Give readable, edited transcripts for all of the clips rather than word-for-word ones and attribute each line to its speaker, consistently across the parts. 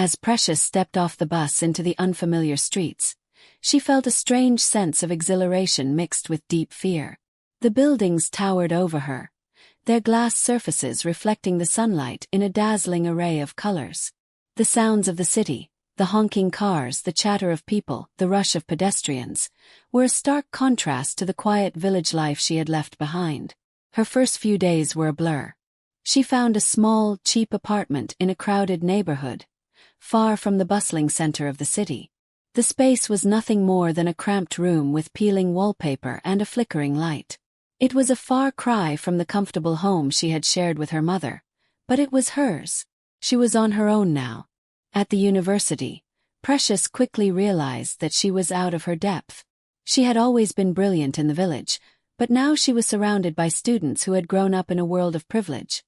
Speaker 1: As Precious stepped off the bus into the unfamiliar streets, she felt a strange sense of exhilaration mixed with deep fear. The buildings towered over her, their glass surfaces reflecting the sunlight in a dazzling array of colors. The sounds of the city, the honking cars, the chatter of people, the rush of pedestrians, were a stark contrast to the quiet village life she had left behind. Her first few days were a blur. She found a small, cheap apartment in a crowded neighborhood, far from the bustling center of the city. The space was nothing more than a cramped room with peeling wallpaper and a flickering light. It was a far cry from the comfortable home she had shared with her mother, but it was hers. She was on her own now. At the university, Precious quickly realized that she was out of her depth. She had always been brilliant in the village, but now she was surrounded by students who had grown up in a world of privilege.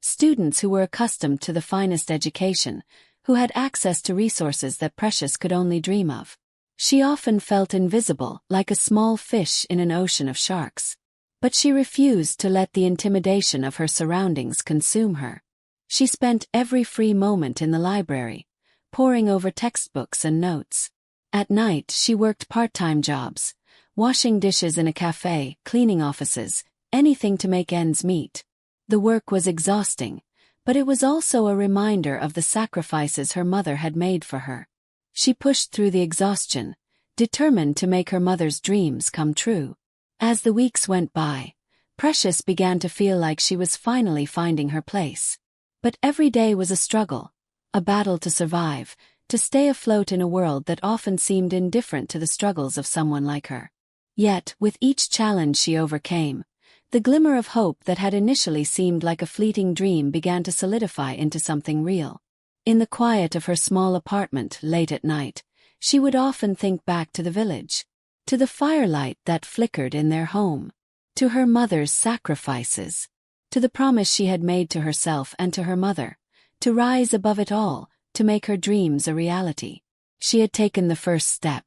Speaker 1: Students who were accustomed to the finest education, who had access to resources that Precious could only dream of. She often felt invisible, like a small fish in an ocean of sharks. But she refused to let the intimidation of her surroundings consume her. She spent every free moment in the library, poring over textbooks and notes. At night she worked part-time jobs, washing dishes in a cafe, cleaning offices, anything to make ends meet. The work was exhausting, but it was also a reminder of the sacrifices her mother had made for her. She pushed through the exhaustion, determined to make her mother's dreams come true. As the weeks went by, Precious began to feel like she was finally finding her place. But every day was a struggle, a battle to survive, to stay afloat in a world that often seemed indifferent to the struggles of someone like her. Yet, with each challenge she overcame, the glimmer of hope that had initially seemed like a fleeting dream began to solidify into something real. In the quiet of her small apartment late at night, she would often think back to the village, to the firelight that flickered in their home, to her mother's sacrifices, to the promise she had made to herself and to her mother, to rise above it all, to make her dreams a reality. She had taken the first step.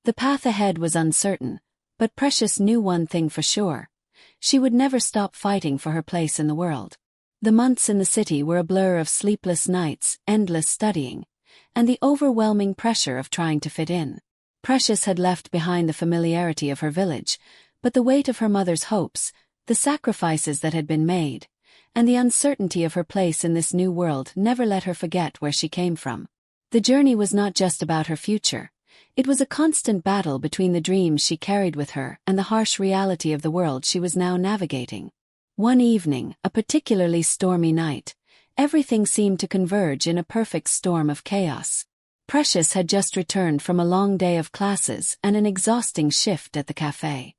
Speaker 1: The path ahead was uncertain, but Precious knew one thing for sure: she would never stop fighting for her place in the world. The months in the city were a blur of sleepless nights, endless studying, and the overwhelming pressure of trying to fit in. Precious had left behind the familiarity of her village, but the weight of her mother's hopes, the sacrifices that had been made, and the uncertainty of her place in this new world never let her forget where she came from. The journey was not just about her future. It was a constant battle between the dreams she carried with her and the harsh reality of the world she was now navigating. One evening, a particularly stormy night, everything seemed to converge in a perfect storm of chaos. Precious had just returned from a long day of classes and an exhausting shift at the cafe.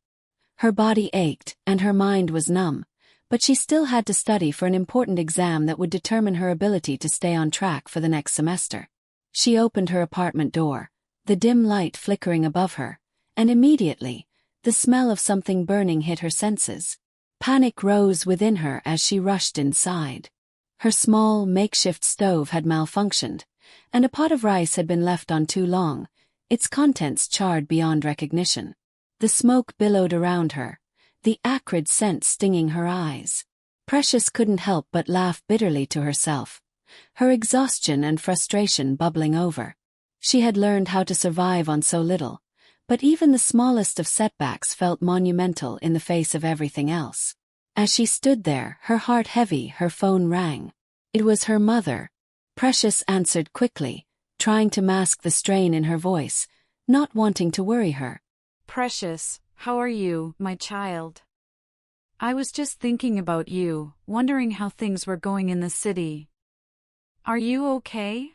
Speaker 1: Her body ached, and her mind was numb, but she still had to study for an important exam that would determine her ability to stay on track for the next semester. She opened her apartment door, the dim light flickering above her, and immediately, the smell of something burning hit her senses. Panic rose within her as she rushed inside. Her small, makeshift stove had malfunctioned, and a pot of rice had been left on too long, its contents charred beyond recognition. The smoke billowed around her, the acrid scent stinging her eyes. Precious couldn't help but laugh bitterly to herself, her exhaustion and frustration bubbling over. She had learned how to survive on so little, but even the smallest of setbacks felt monumental in the face of everything else. As she stood there, her heart heavy, her phone rang. It was her mother. Precious answered quickly, trying to mask the strain in her voice, not wanting to worry her.
Speaker 2: Precious, how are you, my child? I was just thinking about you, wondering how things were going in the city. Are you okay?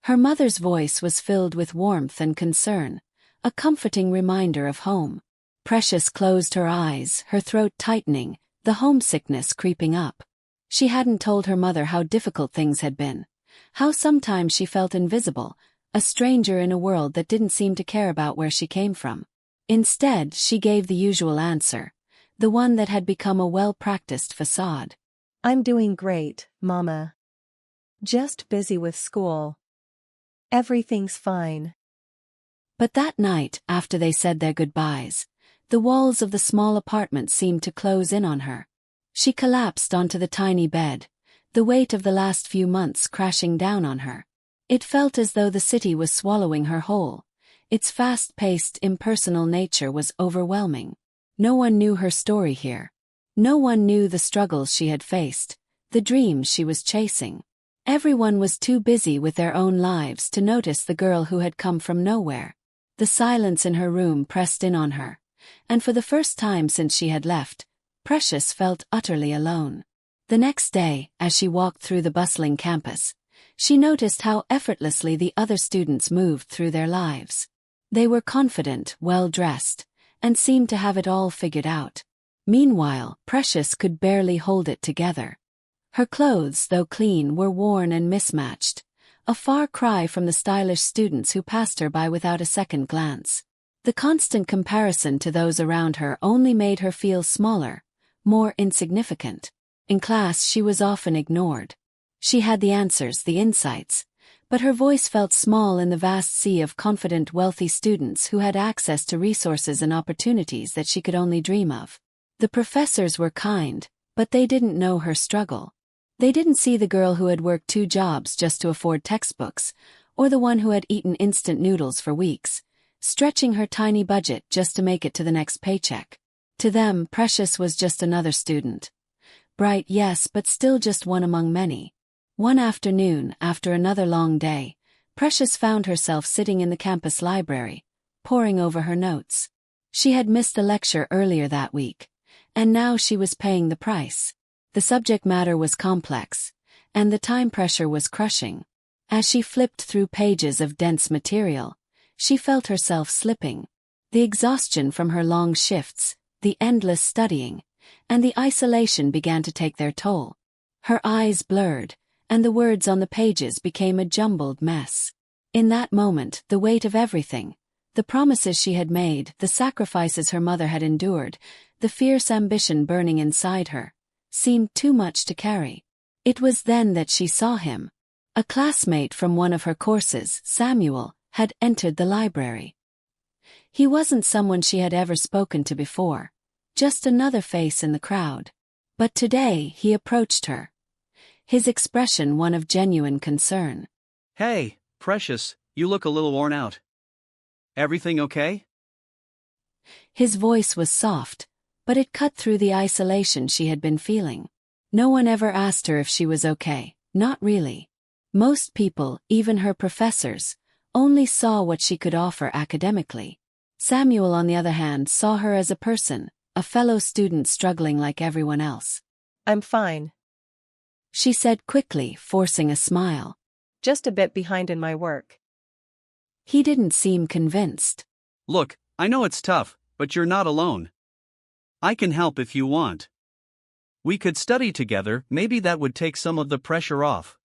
Speaker 1: Her mother's voice was filled with warmth and concern, a comforting reminder of home. Precious closed her eyes, her throat tightening, the homesickness creeping up. She hadn't told her mother how difficult things had been, how sometimes she felt invisible, a stranger in a world that didn't seem to care about where she came from. Instead, she gave the usual answer, the one that had become a well-practiced facade.
Speaker 3: I'm doing great, Mama. Just busy with school. Everything's fine.
Speaker 1: But that night, after they said their goodbyes, the walls of the small apartment seemed to close in on her. She collapsed onto the tiny bed, the weight of the last few months crashing down on her. It felt as though the city was swallowing her whole. Its fast-paced, impersonal nature was overwhelming. No one knew her story here. No one knew the struggles she had faced, the dreams she was chasing. Everyone was too busy with their own lives to notice the girl who had come from nowhere. The silence in her room pressed in on her, and for the first time since she had left, Precious felt utterly alone. The next day, as she walked through the bustling campus, she noticed how effortlessly the other students moved through their lives. They were confident, well-dressed, and seemed to have it all figured out. Meanwhile, Precious could barely hold it together. Her clothes, though clean, were worn and mismatched, a far cry from the stylish students who passed her by without a second glance. The constant comparison to those around her only made her feel smaller, more insignificant. In class she was often ignored. She had the answers, the insights, but her voice felt small in the vast sea of confident, wealthy students who had access to resources and opportunities that she could only dream of. The professors were kind, but they didn't know her struggle. They didn't see the girl who had worked 2 jobs just to afford textbooks, or the one who had eaten instant noodles for weeks, stretching her tiny budget just to make it to the next paycheck. To them, Precious was just another student. Bright, yes, but still just one among many. One afternoon, after another long day, Precious found herself sitting in the campus library, poring over her notes. She had missed a lecture earlier that week, and now she was paying the price. The subject matter was complex, and the time pressure was crushing. As she flipped through pages of dense material, she felt herself slipping. The exhaustion from her long shifts, the endless studying, and the isolation began to take their toll. Her eyes blurred, and the words on the pages became a jumbled mess. In that moment, the weight of everything, the promises she had made, the sacrifices her mother had endured, the fierce ambition burning inside her, seemed too much to carry. It was then that she saw him. A classmate from one of her courses, Samuel, had entered the library. He wasn't someone she had ever spoken to before, just another face in the crowd. But today he approached her, his expression one of genuine concern.
Speaker 4: "Hey, Precious, you look a little worn out. Everything okay?"
Speaker 1: His voice was soft, but it cut through the isolation she had been feeling. No one ever asked her if she was okay, not really. Most people, even her professors, only saw what she could offer academically. Samuel, on the other hand, saw her as a person, a fellow student struggling like everyone else.
Speaker 3: I'm fine.
Speaker 1: She said quickly, forcing a smile.
Speaker 3: Just a bit behind in my work.
Speaker 1: He didn't seem convinced.
Speaker 4: "Look, I know it's tough, but you're not alone. I can help if you want. We could study together, maybe that would take some of the pressure off."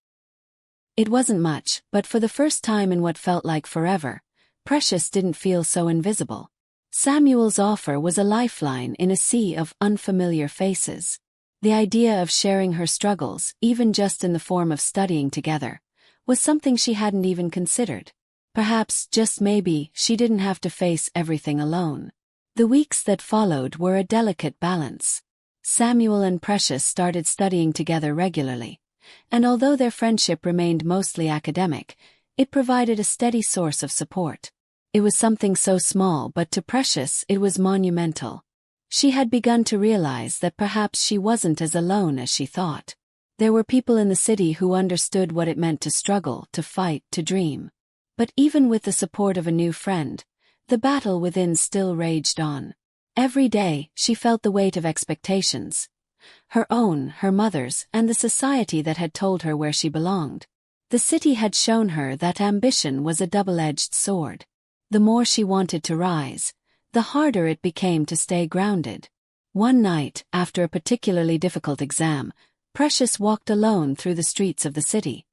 Speaker 1: It wasn't much, but for the first time in what felt like forever, Precious didn't feel so invisible. Samuel's offer was a lifeline in a sea of unfamiliar faces. The idea of sharing her struggles, even just in the form of studying together, was something she hadn't even considered. Perhaps, just maybe, she didn't have to face everything alone. The weeks that followed were a delicate balance. Samuel and Precious started studying together regularly, and although their friendship remained mostly academic, it provided a steady source of support. It was something so small, but to Precious it was monumental. She had begun to realize that perhaps she wasn't as alone as she thought. There were people in the city who understood what it meant to struggle, to fight, to dream. But even with the support of a new friend, the battle within still raged on. Every day, she felt the weight of expectations. Her own, her mother's, and the society that had told her where she belonged. The city had shown her that ambition was a double-edged sword. The more she wanted to rise, the harder it became to stay grounded. One night, after a particularly difficult exam, Precious walked alone through the streets of the city,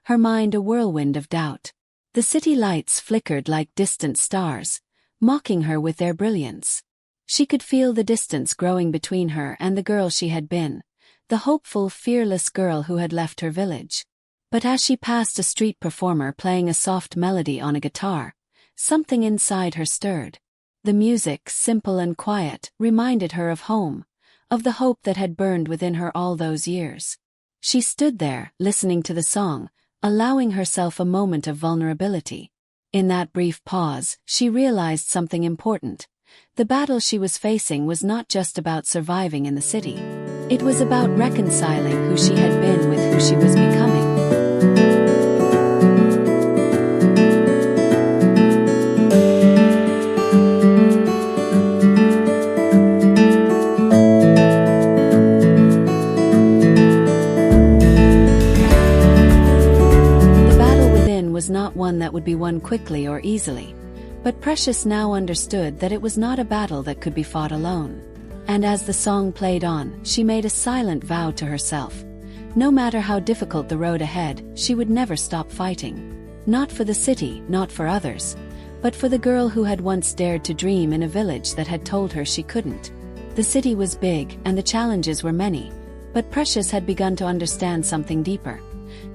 Speaker 1: her mind a whirlwind of doubt. The city lights flickered like distant stars, mocking her with their brilliance. She could feel the distance growing between her and the girl she had been, the hopeful, fearless girl who had left her village. But as she passed a street performer playing a soft melody on a guitar, something inside her stirred. The music, simple and quiet, reminded her of home, of the hope that had burned within her all those years. She stood there, listening to the song, allowing herself a moment of vulnerability. In that brief pause, she realized something important. The battle she was facing was not just about surviving in the city. It was about reconciling who she had been with who she was becoming. Was not one that would be won quickly or easily. But Precious now understood that it was not a battle that could be fought alone. And as the song played on, she made a silent vow to herself. No matter how difficult the road ahead, she would never stop fighting. Not for the city, not for others, but for the girl who had once dared to dream in a village that had told her she couldn't. The city was big and the challenges were many, but Precious had begun to understand something deeper.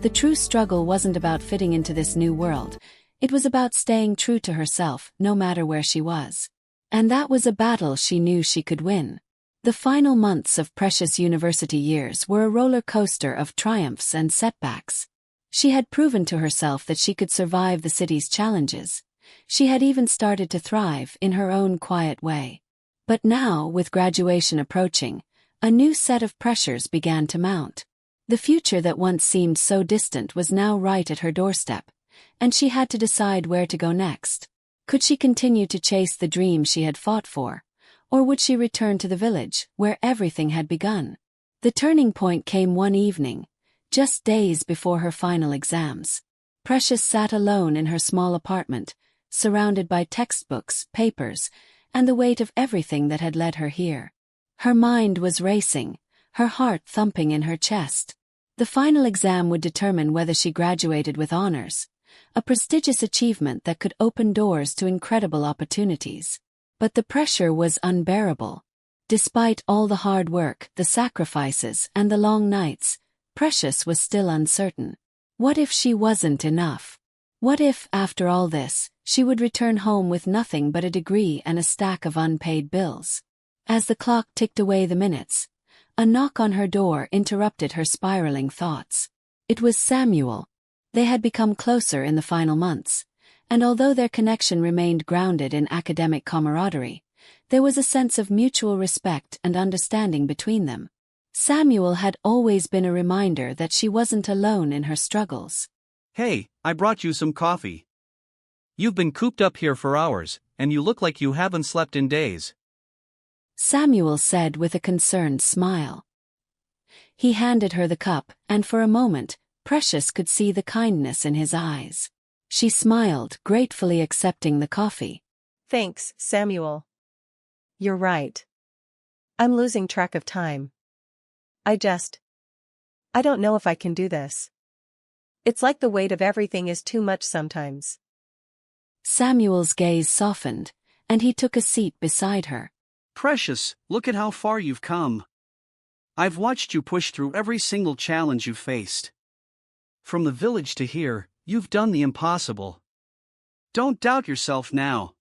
Speaker 1: The true struggle wasn't about fitting into this new world. It was about staying true to herself, no matter where she was. And that was a battle she knew she could win. The final months of Precious' university years were a roller coaster of triumphs and setbacks. She had proven to herself that she could survive the city's challenges. She had even started to thrive in her own quiet way. But now, with graduation approaching, a new set of pressures began to mount. The future that once seemed so distant was now right at her doorstep, and she had to decide where to go next. Could she continue to chase the dream she had fought for, or would she return to the village, where everything had begun? The turning point came one evening, just days before her final exams. Precious sat alone in her small apartment, surrounded by textbooks, papers, and the weight of everything that had led her here. Her mind was racing, her heart thumping in her chest. The final exam would determine whether she graduated with honors, a prestigious achievement that could open doors to incredible opportunities. But the pressure was unbearable. Despite all the hard work, the sacrifices, and the long nights, Precious was still uncertain. What if she wasn't enough? What if, after all this, she would return home with nothing but a degree and a stack of unpaid bills? As the clock ticked away the minutes, a knock on her door interrupted her spiraling thoughts. It was Samuel. They had become closer in the final months, and although their connection remained grounded in academic camaraderie, there was a sense of mutual respect and understanding between them. Samuel had always been a reminder that she wasn't alone in her struggles.
Speaker 4: Hey, I brought you some coffee. You've been cooped up here for hours, and you look like you haven't slept in days.
Speaker 1: Samuel said with a concerned smile. He handed her the cup, and for a moment, Precious could see the kindness in his eyes. She smiled, gratefully accepting the coffee.
Speaker 3: Thanks, Samuel. You're right. I'm losing track of time. I don't know if I can do this. It's like the weight of everything is too much sometimes.
Speaker 1: Samuel's gaze softened, and he took a seat beside her.
Speaker 4: Precious, look at how far you've come. I've watched you push through every single challenge you've faced. From the village to here, you've done the impossible. Don't doubt yourself now.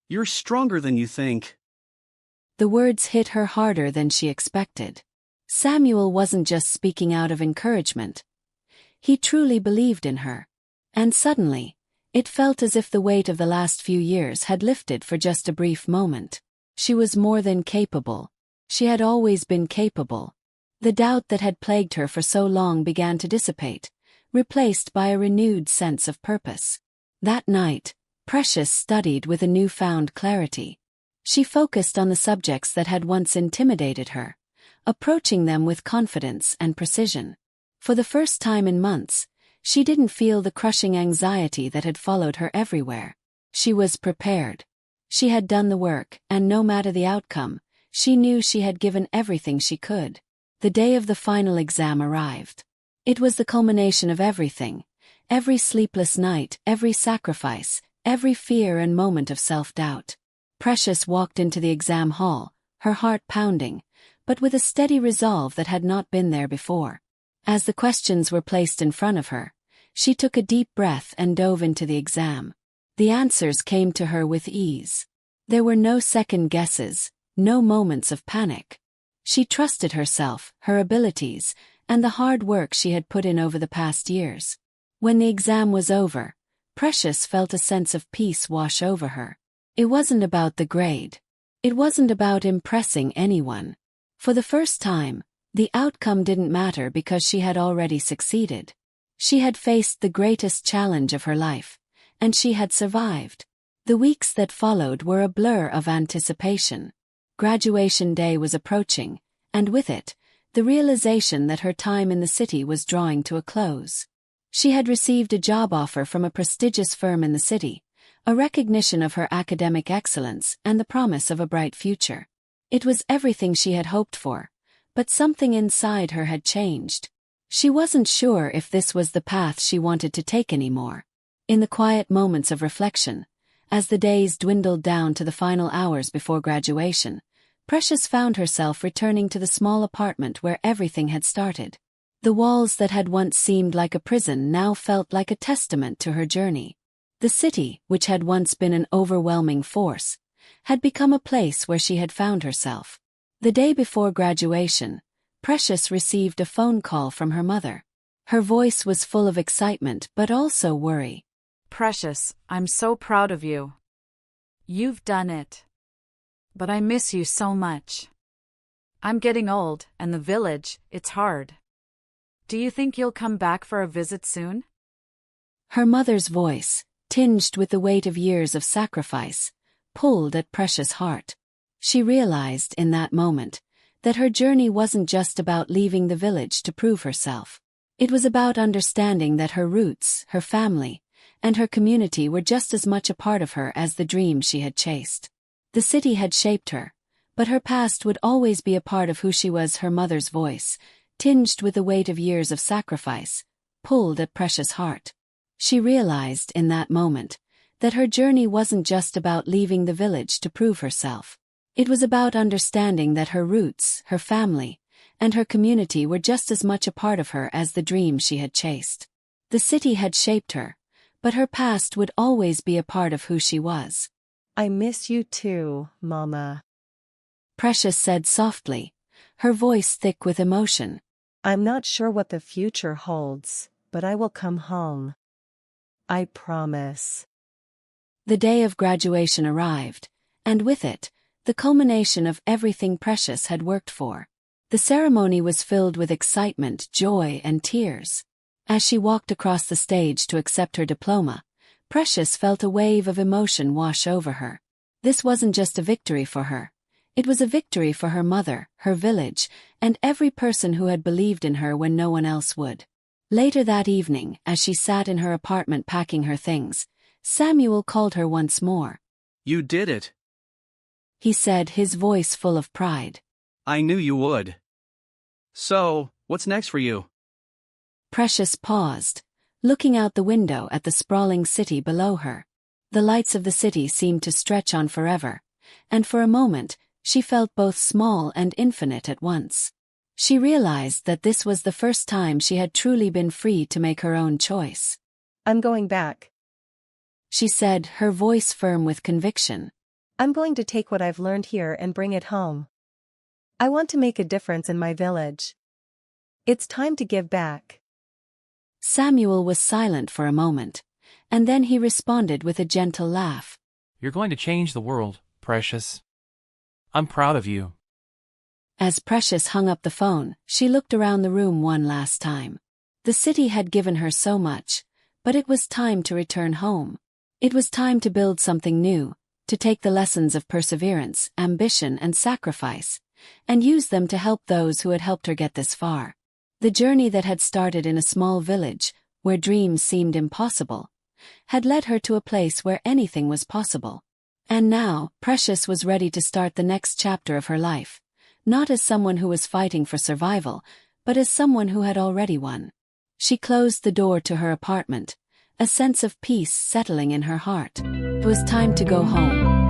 Speaker 4: You're stronger than you think.
Speaker 1: The words hit her harder than she expected. Samuel wasn't just speaking out of encouragement. He truly believed in her. And suddenly, it felt as if the weight of the last few years had lifted for just a brief moment. She was more than capable. She had always been capable. The doubt that had plagued her for so long began to dissipate, replaced by a renewed sense of purpose. That night, Precious studied with a newfound clarity. She focused on the subjects that had once intimidated her, approaching them with confidence and precision. For the first time in months, she didn't feel the crushing anxiety that had followed her everywhere. She was prepared. She had done the work, and no matter the outcome, she knew she had given everything she could. The day of the final exam arrived. It was the culmination of everything. Every sleepless night, every sacrifice, every fear and moment of self-doubt. Precious walked into the exam hall, her heart pounding, but with a steady resolve that had not been there before. As the questions were placed in front of her, she took a deep breath and dove into the exam. The answers came to her with ease. There were no second guesses, no moments of panic. She trusted herself, her abilities, and the hard work she had put in over the past years. When the exam was over, Precious felt a sense of peace wash over her. It wasn't about the grade. It wasn't about impressing anyone. For the first time, the outcome didn't matter because she had already succeeded. She had faced the greatest challenge of her life, and she had survived. The weeks that followed were a blur of anticipation. Graduation day was approaching, and with it, the realization that her time in the city was drawing to a close. She had received a job offer from a prestigious firm in the city, a recognition of her academic excellence and the promise of a bright future. It was everything she had hoped for, but something inside her had changed. She wasn't sure if this was the path she wanted to take anymore. In the quiet moments of reflection, as the days dwindled down to the final hours before graduation, Precious found herself returning to the small apartment where everything had started. The walls that had once seemed like a prison now felt like a testament to her journey. The city, which had once been an overwhelming force, had become a place where she had found herself. The day before graduation, Precious received a phone call from her mother. Her voice was full of excitement but also worry.
Speaker 2: Precious, I'm so proud of you. You've done it. But I miss you so much. I'm getting old, and the village, it's hard. Do you think you'll come back for a visit soon?
Speaker 1: Her mother's voice, tinged with the weight of years of sacrifice, pulled at Precious' heart. She realized in that moment that her journey wasn't just about leaving the village to prove herself. It was about understanding that her roots, her family, and her community were just as much a part of her as the dream she had chased. The city had shaped her, but her past would always be a part of who she was. Her mother's voice, tinged with the weight of years of sacrifice, pulled at Precious' heart. She realized in that moment that her journey wasn't just about leaving the village to prove herself. It was about understanding that her roots, her family, and her community were just as much a part of her as the dream she had chased. The city had shaped her, but her past would always be a part of who she was.
Speaker 3: I miss you too, Mama.
Speaker 1: Precious said softly, her voice thick with emotion.
Speaker 3: I'm not sure what the future holds, but I will come home. I promise.
Speaker 1: The day of graduation arrived, and with it, the culmination of everything Precious had worked for. The ceremony was filled with excitement, joy, and tears. As she walked across the stage to accept her diploma, Precious felt a wave of emotion wash over her. This wasn't just a victory for her. It was a victory for her mother, her village, and every person who had believed in her when no one else would. Later that evening, as she sat in her apartment packing her things, Samuel called her once more.
Speaker 4: You did it.
Speaker 1: He said, his voice full of pride.
Speaker 4: I knew you would. So, what's next for you?
Speaker 1: Precious paused, looking out the window at the sprawling city below her. The lights of the city seemed to stretch on forever, and for a moment, she felt both small and infinite at once. She realized that this was the first time she had truly been free to make her own choice.
Speaker 3: I'm going back.
Speaker 1: She said, her voice firm with conviction.
Speaker 3: I'm going to take what I've learned here and bring it home. I want to make a difference in my village. It's time to give back.
Speaker 1: Samuel was silent for a moment, and then he responded with a gentle laugh.
Speaker 5: You're going to change the world, Precious. I'm proud of you.
Speaker 1: As Precious hung up the phone, she looked around the room one last time. The city had given her so much, but it was time to return home. It was time to build something new, to take the lessons of perseverance, ambition, and sacrifice, and use them to help those who had helped her get this far. The journey that had started in a small village, where dreams seemed impossible, had led her to a place where anything was possible. And now, Precious was ready to start the next chapter of her life, not as someone who was fighting for survival, but as someone who had already won. She closed the door to her apartment, a sense of peace settling in her heart. It was time to go home.